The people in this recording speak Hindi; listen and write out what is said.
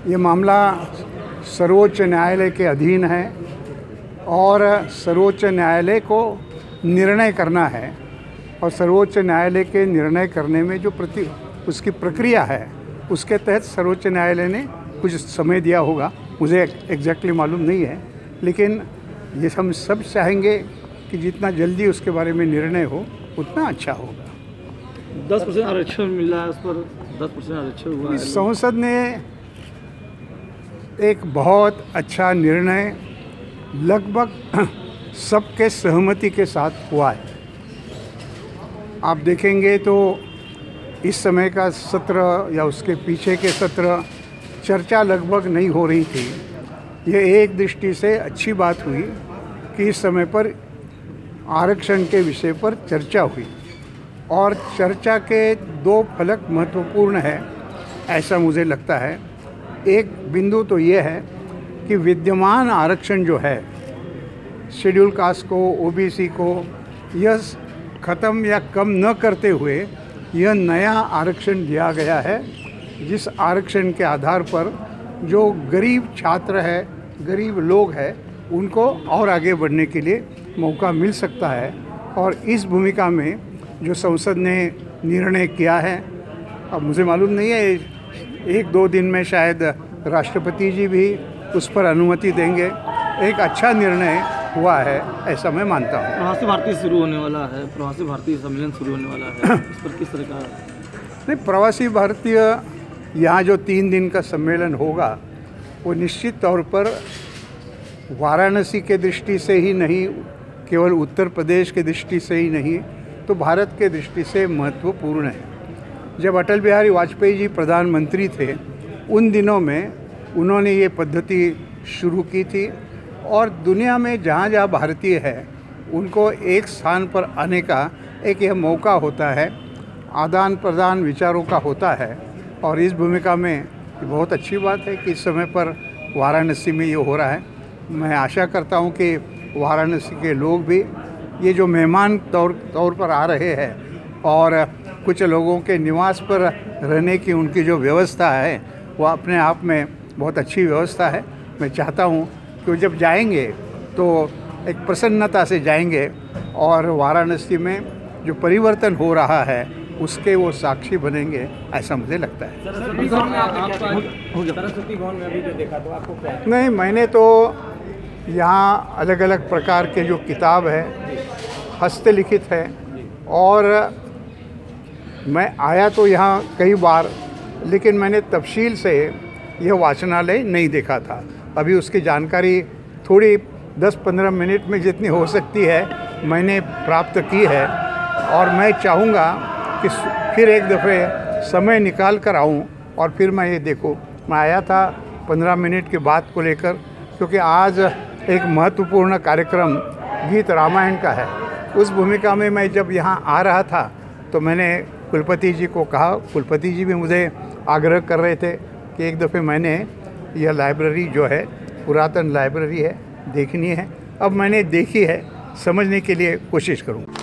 ये मामला सर्वोच्च न्यायालय के अधीन है और सर्वोच्च न्यायालय को निर्णय करना है और सर्वोच्च न्यायालय के निर्णय करने में जो उसकी प्रक्रिया है उसके तहत सर्वोच्च न्यायालय ने कुछ समय दिया होगा, मुझे एग्जैक्टली मालूम नहीं है, लेकिन ये हम सब चाहेंगे कि जितना जल्दी उसके बारे में निर्णय हो उतना अच्छा होगा। 10% आरक्षण मिला है, उस पर 10% आरक्षण हुआ है। संसद ने एक बहुत अच्छा निर्णय लगभग सबके सहमति के साथ हुआ है। आप देखेंगे तो इस समय का सत्र या उसके पीछे के सत्र चर्चा लगभग नहीं हो रही थी। ये एक दृष्टि से अच्छी बात हुई कि इस समय पर आरक्षण के विषय पर चर्चा हुई और चर्चा के दो फलक महत्वपूर्ण है ऐसा मुझे लगता है। एक बिंदु तो ये है कि विद्यमान आरक्षण जो है शेड्यूल कास्ट को, ओबीसी को, यह ख़त्म या कम न करते हुए यह नया आरक्षण दिया गया है, जिस आरक्षण के आधार पर जो गरीब छात्र है, गरीब लोग हैं, उनको और आगे बढ़ने के लिए मौका मिल सकता है। और इस भूमिका में जो संसद ने निर्णय किया है, अब मुझे मालूम नहीं है, एक दो दिन में शायद राष्ट्रपति जी भी उस पर अनुमति देंगे। एक अच्छा निर्णय हुआ है ऐसा मैं मानता हूँ। प्रवासी भारतीय शुरू होने वाला है, प्रवासी भारतीय सम्मेलन शुरू होने वाला है, इस पर किस तरह का? नहीं, प्रवासी भारतीय यहाँ जो 3 दिन का सम्मेलन होगा वो निश्चित तौर पर वाराणसी के दृष्टि से ही नहीं, केवल उत्तर प्रदेश के दृष्टि से ही नहीं, तो भारत के दृष्टि से महत्वपूर्ण है। जब अटल बिहारी वाजपेयी जी प्रधानमंत्री थे उन दिनों में उन्होंने ये पद्धति शुरू की थी और दुनिया में जहाँ जहाँ भारतीय है उनको एक स्थान पर आने का एक यह मौका होता है, आदान प्रदान विचारों का होता है। और इस भूमिका में बहुत अच्छी बात है कि इस समय पर वाराणसी में ये हो रहा है। मैं आशा करता हूँ कि वाराणसी के लोग भी ये जो मेहमान तौर पर आ रहे हैं और कुछ लोगों के निवास पर रहने की उनकी जो व्यवस्था है वो अपने आप में बहुत अच्छी व्यवस्था है। मैं चाहता हूँ कि जब जाएंगे तो एक प्रसन्नता से जाएंगे और वाराणसी में जो परिवर्तन हो रहा है उसके वो साक्षी बनेंगे, ऐसा मुझे लगता है। सरस्वती भवन में अभी जो देखा तो आपको क्या? नहीं, मैंने तो यहाँ अलग अलग प्रकार के जो किताब है हस्तलिखित है और मैं आया तो यहाँ कई बार, लेकिन मैंने तफसील से यह वाचनालय नहीं देखा था। अभी उसकी जानकारी थोड़ी 10-15 मिनट में जितनी हो सकती है मैंने प्राप्त की है और मैं चाहूँगा कि फिर एक दफ़े समय निकाल कर आऊँ और फिर मैं ये देखूँ। मैं आया था 15 मिनट की बात को लेकर, क्योंकि आज एक महत्वपूर्ण कार्यक्रम गीत रामायण का है। उस भूमिका में मैं जब यहाँ आ रहा था तो मैंने कुलपति जी को कहा, कुलपति जी भी मुझे आग्रह कर रहे थे कि एक दफ़े मैंने यह लाइब्रेरी जो है पुरातन लाइब्रेरी है देखनी है। अब मैंने देखी है, समझने के लिए कोशिश करूँगा।